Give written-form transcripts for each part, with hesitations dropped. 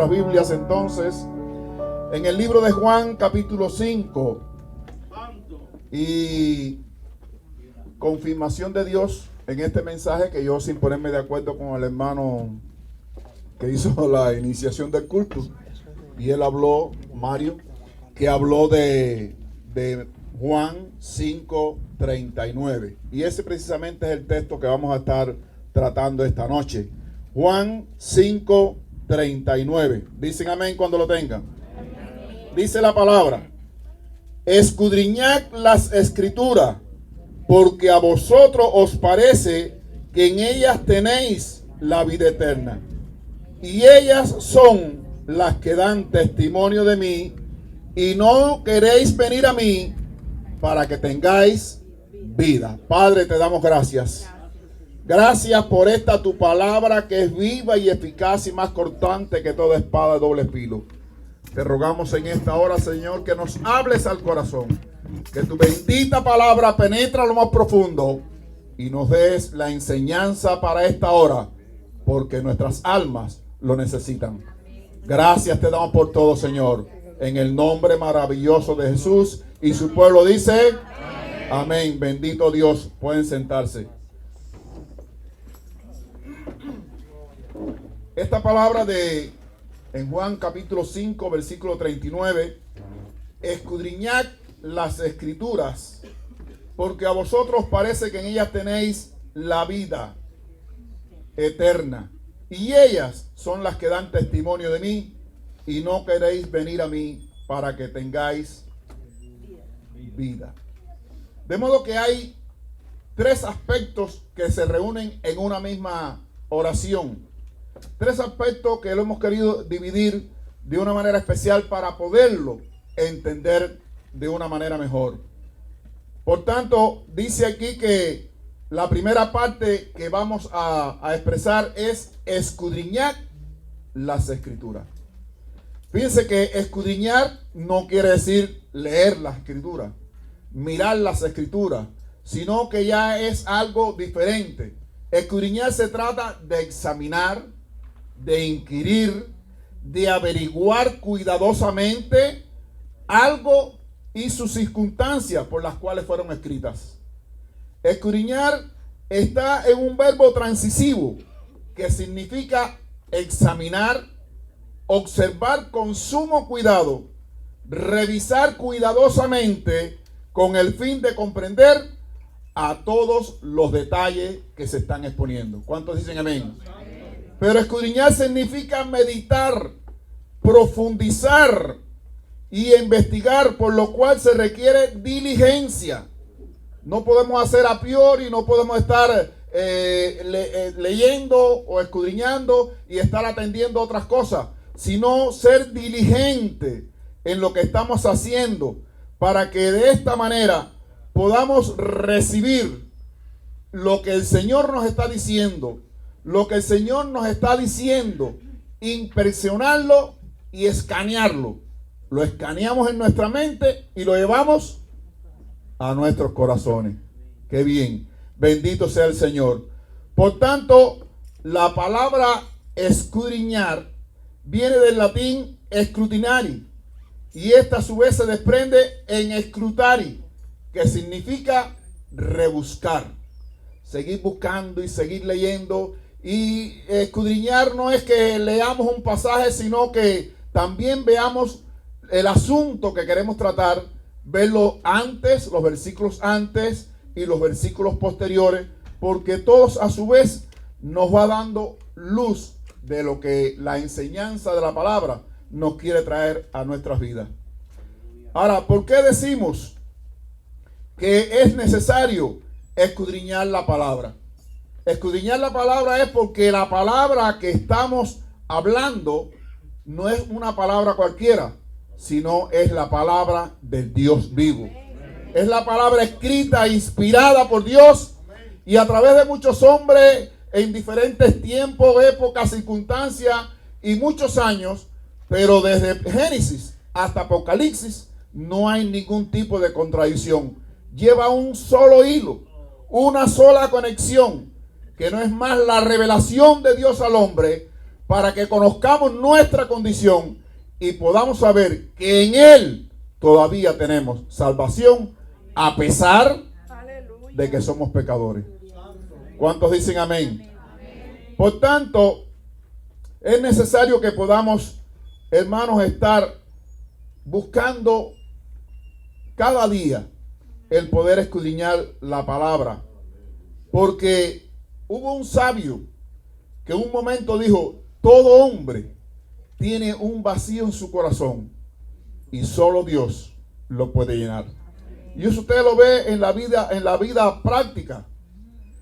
nuestras Biblias entonces en el libro de Juan capítulo 5 y confirmación de Dios en este mensaje que yo, sin ponerme de acuerdo con el hermano que hizo la iniciación del culto, y él habló, Mario, que habló de Juan 5:39, y ese precisamente es el texto que vamos a estar tratando esta noche. Juan 5:39. Dicen amén cuando lo tengan. Dice la palabra: escudriñad las escrituras, porque a vosotros os parece que en ellas tenéis la vida eterna, y ellas son las que dan testimonio de mí, y no queréis venir a mí para que tengáis vida. Padre, te damos gracias. Gracias por esta tu palabra, que es viva y eficaz y más cortante que toda espada de doble filo. Te rogamos en esta hora, Señor, que nos hables al corazón, que tu bendita palabra penetre a lo más profundo y nos des la enseñanza para esta hora, porque nuestras almas lo necesitan. Gracias te damos por todo, Señor, en el nombre maravilloso de Jesús. Y su pueblo dice amén. Bendito Dios. Pueden sentarse. Esta palabra en Juan capítulo 5 versículo 39: escudriñad las escrituras, porque a vosotros parece que en ellas tenéis la vida eterna, y ellas son las que dan testimonio de mí, y no queréis venir a mí para que tengáis vida. De modo que hay tres aspectos que se reúnen en una misma oración. Tres aspectos que lo hemos querido dividir de una manera especial para poderlo entender de una manera mejor. Por tanto, dice aquí que la primera parte que vamos a expresar es escudriñar las escrituras. Fíjense que escudriñar no quiere decir leer las escrituras, mirar las escrituras, sino que ya es algo diferente. Escudriñar se trata de examinar, de inquirir, de averiguar cuidadosamente algo y sus circunstancias por las cuales fueron escritas. Escudriñar está en un verbo transitivo que significa examinar, observar con sumo cuidado, revisar cuidadosamente con el fin de comprender a todos los detalles que se están exponiendo. ¿Cuántos dicen amén? Pero escudriñar significa meditar, profundizar y investigar, por lo cual se requiere diligencia. No podemos hacer a priori, no podemos estar leyendo o escudriñando y estar atendiendo a otras cosas, sino ser diligente en lo que estamos haciendo, para que de esta manera podamos recibir lo que el Señor nos está diciendo. Lo que el Señor nos está diciendo, impresionarlo y escanearlo. Lo escaneamos en nuestra mente y lo llevamos a nuestros corazones. Qué bien. Bendito sea el Señor. Por tanto, la palabra escudriñar viene del latín scrutinari, y esta a su vez se desprende en scrutari, que significa rebuscar. Seguir buscando y seguir leyendo. Y escudriñar no es que leamos un pasaje, sino que también veamos el asunto que queremos tratar, verlo antes, los versículos antes y los versículos posteriores, porque todos a su vez nos va dando luz de lo que la enseñanza de la palabra nos quiere traer a nuestras vidas. Ahora, ¿por qué decimos que es necesario escudriñar la palabra? Escudriñar la palabra es porque la palabra que estamos hablando no es una palabra cualquiera, sino es la palabra del Dios vivo. Es la palabra escrita, inspirada por Dios, y a través de muchos hombres en diferentes tiempos, épocas, circunstancias y muchos años. Pero desde Génesis hasta Apocalipsis no hay ningún tipo de contradicción. Lleva un solo hilo, una sola conexión, que no es más la revelación de Dios al hombre para que conozcamos nuestra condición y podamos saber que en Él todavía tenemos salvación a pesar de que somos pecadores. ¿Cuántos dicen amén? Por tanto, es necesario que podamos, hermanos, estar buscando cada día el poder escudriñar la palabra. Porque hubo un sabio que en un momento dijo: todo hombre tiene un vacío en su corazón y solo Dios lo puede llenar. Y eso usted lo ve en la vida práctica.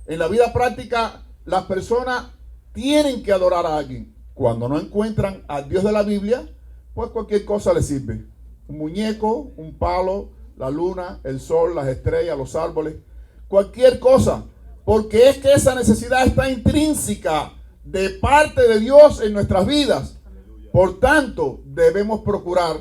En la vida práctica, las personas tienen que adorar a alguien. Cuando no encuentran al Dios de la Biblia, pues cualquier cosa les sirve. Un muñeco, un palo, la luna, el sol, las estrellas, los árboles, cualquier cosa. Porque es que esa necesidad está intrínseca de parte de Dios en nuestras vidas. Por tanto, debemos procurar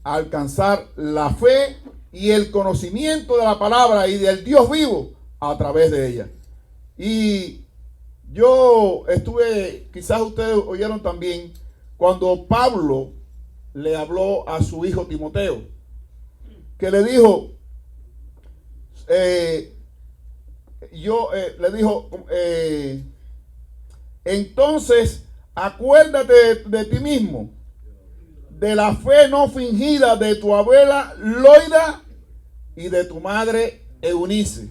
alcanzar la fe y el conocimiento de la palabra y del Dios vivo a través de ella. Y yo estuve, quizás ustedes oyeron también, cuando Pablo le habló a su hijo Timoteo, que le dijo, entonces acuérdate de ti mismo, de la fe no fingida de tu abuela Loida y de tu madre Eunice.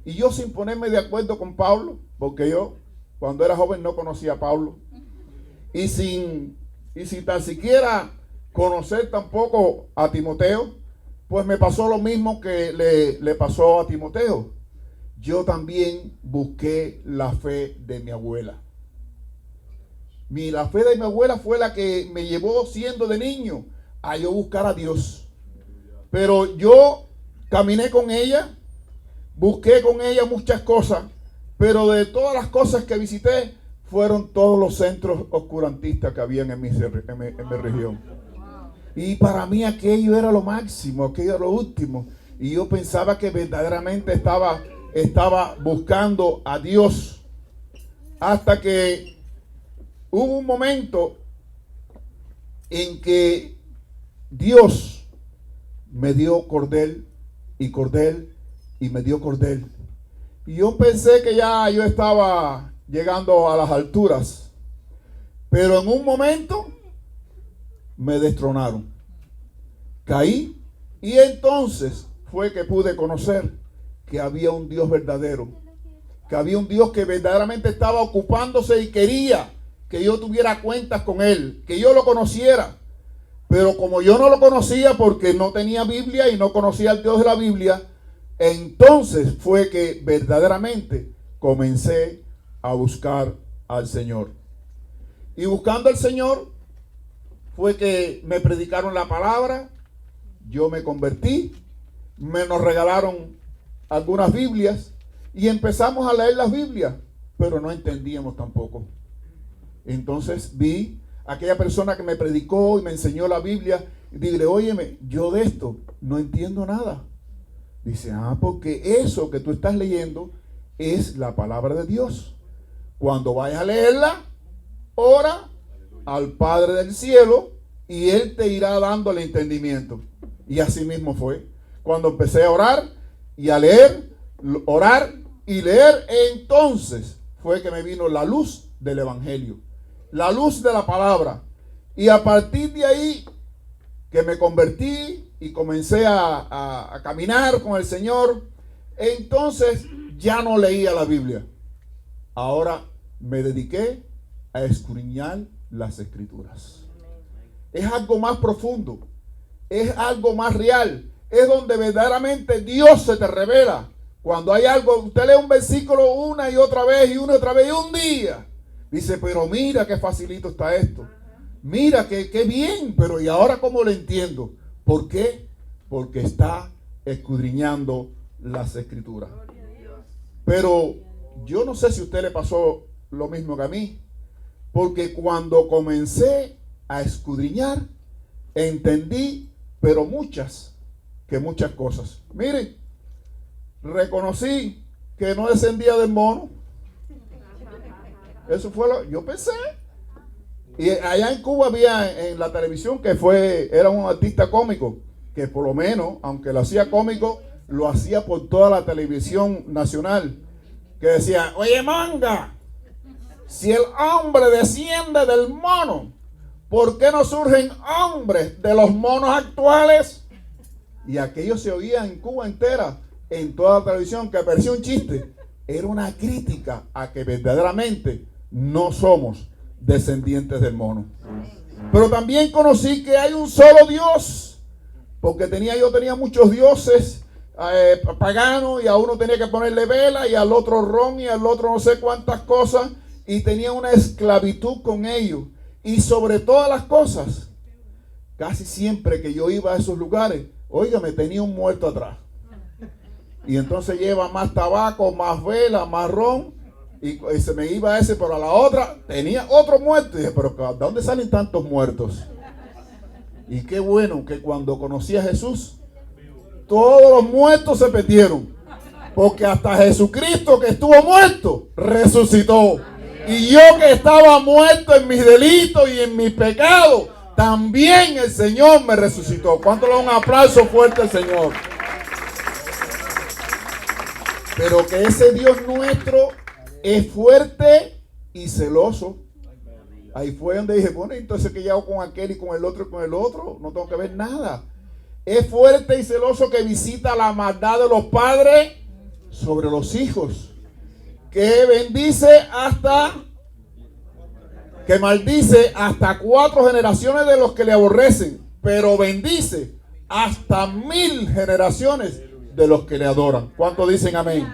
Y yo, sin ponerme de acuerdo con Pablo, porque yo cuando era joven no conocía a Pablo, y sin tan siquiera conocer tampoco a Timoteo, pues me pasó lo mismo que le pasó a Timoteo. Yo también busqué la fe de mi abuela. La fe de mi abuela fue la que me llevó, siendo de niño, a yo buscar a Dios. Pero yo caminé con ella, busqué con ella muchas cosas, pero de todas las cosas que visité, fueron todos los centros oscurantistas que habían en mi región. Y para mí aquello era lo máximo, aquello era lo último. Y yo pensaba que verdaderamente estaba buscando a Dios. Hasta que hubo un momento en que Dios me dio cordel y cordel y me dio cordel. Y yo pensé que ya yo estaba llegando a las alturas. Pero en un momento me destronaron. Caí y entonces fue que pude conocer que había un Dios verdadero. Que había un Dios que verdaderamente estaba ocupándose y quería que yo tuviera cuentas con Él, que yo lo conociera. Pero como yo no lo conocía porque no tenía Biblia y no conocía al Dios de la Biblia, entonces fue que verdaderamente comencé a buscar al Señor. Y buscando al Señor fue que me predicaron la palabra, yo me convertí, nos regalaron algunas Biblias y empezamos a leer las Biblias, pero no entendíamos tampoco. Entonces vi a aquella persona que me predicó y me enseñó la Biblia y dije: óyeme, yo de esto no entiendo nada. Dice: porque eso que tú estás leyendo es la palabra de Dios. Cuando vayas a leerla, ora al Padre del cielo y Él te irá dando el entendimiento. Y así mismo fue. Cuando empecé a orar y a leer, orar y leer, entonces fue que me vino la luz del Evangelio, la luz de la palabra. Y a partir de ahí que me convertí y comencé a caminar con el Señor, entonces ya no leía la Biblia. Ahora me dediqué a escudriñar las Escrituras. Es algo más profundo, es algo más real, es donde verdaderamente Dios se te revela. Cuando hay algo, usted lee un versículo una y otra vez y una y otra vez y un día dice: pero mira qué facilito está esto, mira qué bien, pero ¿y ahora cómo lo entiendo? ¿Por qué? Porque está escudriñando las Escrituras. Pero yo no sé si a usted le pasó lo mismo que a mí, porque cuando comencé a escudriñar, entendí, pero muchas cosas. Miren, reconocí que no descendía del mono. Eso fue yo pensé, Y allá en Cuba había en la televisión que era un artista cómico, que por lo menos, aunque lo hacía cómico, lo hacía por toda la televisión nacional, que decía: oye, manga, si el hombre desciende del mono, ¿por qué no surgen hombres de los monos actuales? Y aquello se oía en Cuba entera, en toda la televisión, que parecía un chiste. Era una crítica a que verdaderamente no somos descendientes del mono. Pero también conocí que hay un solo Dios, porque yo tenía muchos dioses paganos, y a uno tenía que ponerle vela, y al otro ron, y al otro no sé cuántas cosas, y tenía una esclavitud con ellos. Y sobre todas las cosas, casi siempre que yo iba a esos lugares, me tenía un muerto atrás. Y entonces lleva más tabaco, más vela, más ron, y se me iba ese, pero a la otra tenía otro muerto. Y dije: pero ¿de dónde salen tantos muertos? Y qué bueno que cuando conocí a Jesús, todos los muertos se perdieron, porque hasta Jesucristo, que estuvo muerto, resucitó. Y yo, que estaba muerto en mis delitos y en mis pecados, también el Señor me resucitó. ¿Cuánto le da un aplauso fuerte al Señor? Pero que ese Dios nuestro es fuerte y celoso. Ahí fue donde dije: bueno, entonces, ¿qué yo hago con aquel y con el otro y con el otro? No tengo que ver nada. Es fuerte y celoso, que visita la maldad de los padres sobre los hijos, que maldice hasta 4 generaciones de los que le aborrecen, pero bendice hasta 1000 generaciones de los que le adoran. ¿Cuántos dicen amén?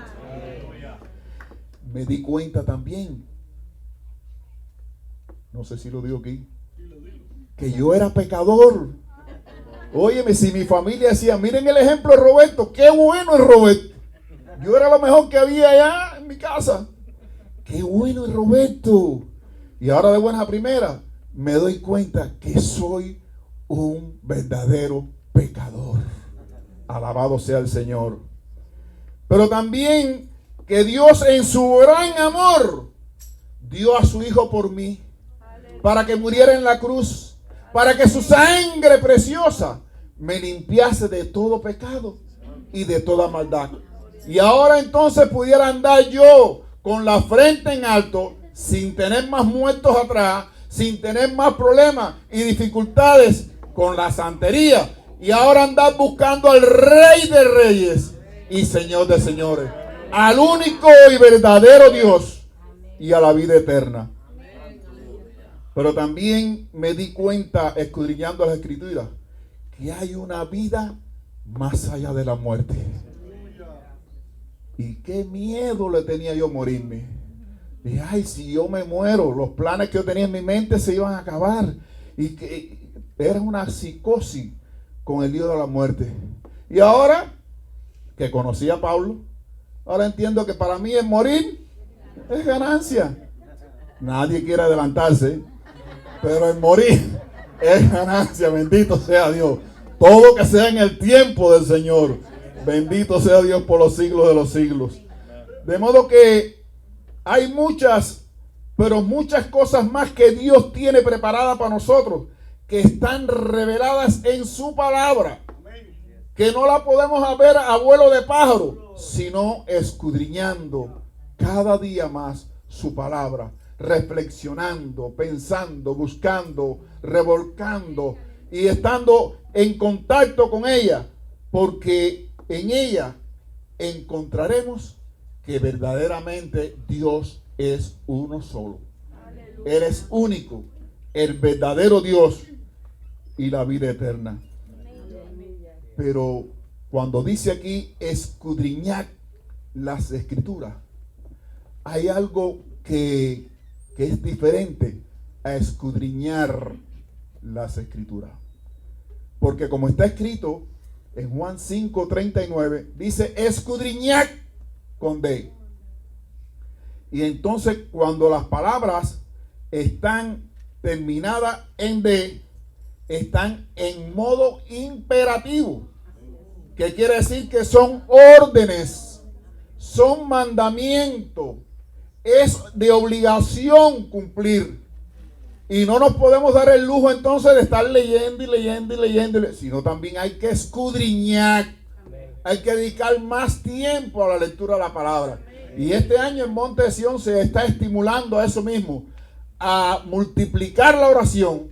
Me di cuenta también, no sé si lo digo aquí, que yo era pecador. Óyeme, si mi familia decía: miren el ejemplo de Roberto, qué bueno es Roberto. Yo era lo mejor que había allá en mi casa. Qué bueno es Roberto. Y ahora, de buena primera, me doy cuenta que soy un verdadero pecador. Alabado sea el Señor. Pero también que Dios, en su gran amor, dio a su Hijo por mí, para que muriera en la cruz, para que su sangre preciosa me limpiase de todo pecado y de toda maldad. Y ahora entonces pudiera andar yo con la frente en alto, sin tener más muertos atrás, sin tener más problemas y dificultades con la santería. Y ahora andar buscando al Rey de Reyes y Señor de Señores, al único y verdadero Dios, y a la vida eterna. Pero también me di cuenta, escudriñando las Escrituras, que hay una vida más allá de la muerte. Y qué miedo le tenía yo morirme. Dije: ay, si yo me muero, los planes que yo tenía en mi mente se iban a acabar. Y que era una psicosis con el lío de la muerte. Y ahora que conocí a Pablo, ahora entiendo que para mí el morir es ganancia. Nadie quiere adelantarse, pero el morir es ganancia. Bendito sea Dios. Todo que sea en el tiempo del Señor. Bendito sea Dios por los siglos de los siglos. De modo que hay muchas, pero muchas cosas más que Dios tiene preparadas para nosotros, que están reveladas en su palabra, que no la podemos ver a vuelo de pájaro, sino escudriñando cada día más su palabra, reflexionando, pensando, buscando, revolcando y estando en contacto con ella, porque en ella encontraremos que verdaderamente Dios es uno solo. Él es único, el verdadero Dios y la vida eterna. Pero cuando dice aquí escudriñar las Escrituras, hay algo que es diferente a escudriñar las Escrituras. Porque como está escrito en Juan 5:39, dice escudriñad con D. Y entonces cuando las palabras están terminadas en D, están en modo imperativo, que quiere decir que son órdenes, son mandamientos, es de obligación cumplir. Y no nos podemos dar el lujo entonces de estar leyendo y leyendo y leyendo, sino también hay que escudriñar. Hay que dedicar más tiempo a la lectura de la palabra. Y este año en Monte de Sion se está estimulando a eso mismo, a multiplicar la oración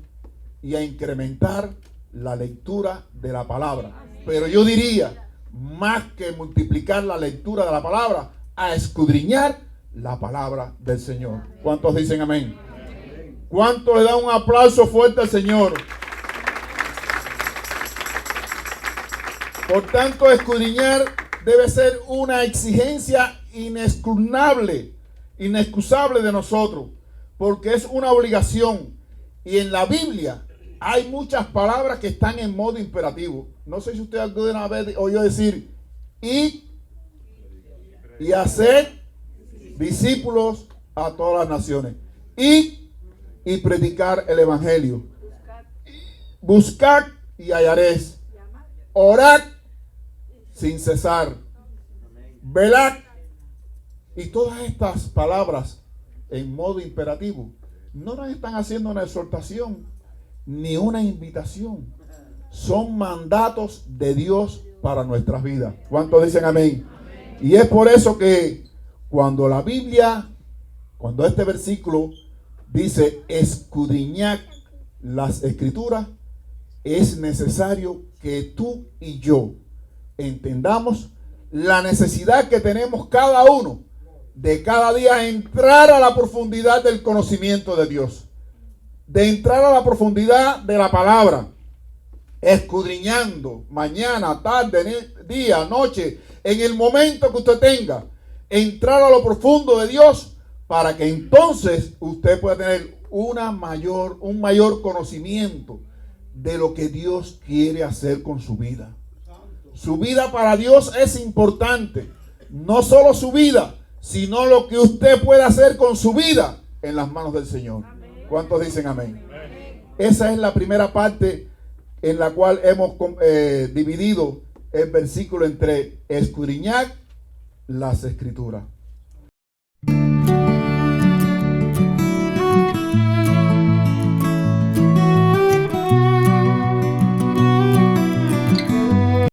y a incrementar la lectura de la palabra. Pero yo diría, más que multiplicar la lectura de la palabra, a escudriñar la palabra del Señor. ¿Cuántos dicen amén? ¿Cuántos le dan un aplauso fuerte al Señor? Por tanto, escudriñar debe ser una exigencia inexcusable de nosotros, porque es una obligación. Y en la Biblia hay muchas palabras que están en modo imperativo. No sé si usted alguna vez oyó decir, y hacer discípulos a todas las naciones. Y predicar el evangelio. Buscad y hallaréis. Orad sin cesar. Velad. Y todas estas palabras en modo imperativo no nos están haciendo una exhortación ni una invitación. Son mandatos de Dios para nuestras vidas. ¿Cuántos dicen amén? Y es por eso que cuando la Biblia, cuando este versículo dice escudriñad las escrituras, es necesario que tú y yo entendamos la necesidad que tenemos cada uno de cada día entrar a la profundidad del conocimiento de Dios, de entrar a la profundidad de la palabra, escudriñando mañana, tarde, día, noche, en el momento que usted tenga, entrar a lo profundo de Dios, para que entonces usted pueda tener un mayor conocimiento de lo que Dios quiere hacer con su vida. Su vida para Dios es importante. No solo su vida, sino lo que usted puede hacer con su vida en las manos del Señor. ¿Cuántos dicen amén? Esa es la primera parte en la cual hemos dividido el versículo entre escudriñar las escrituras.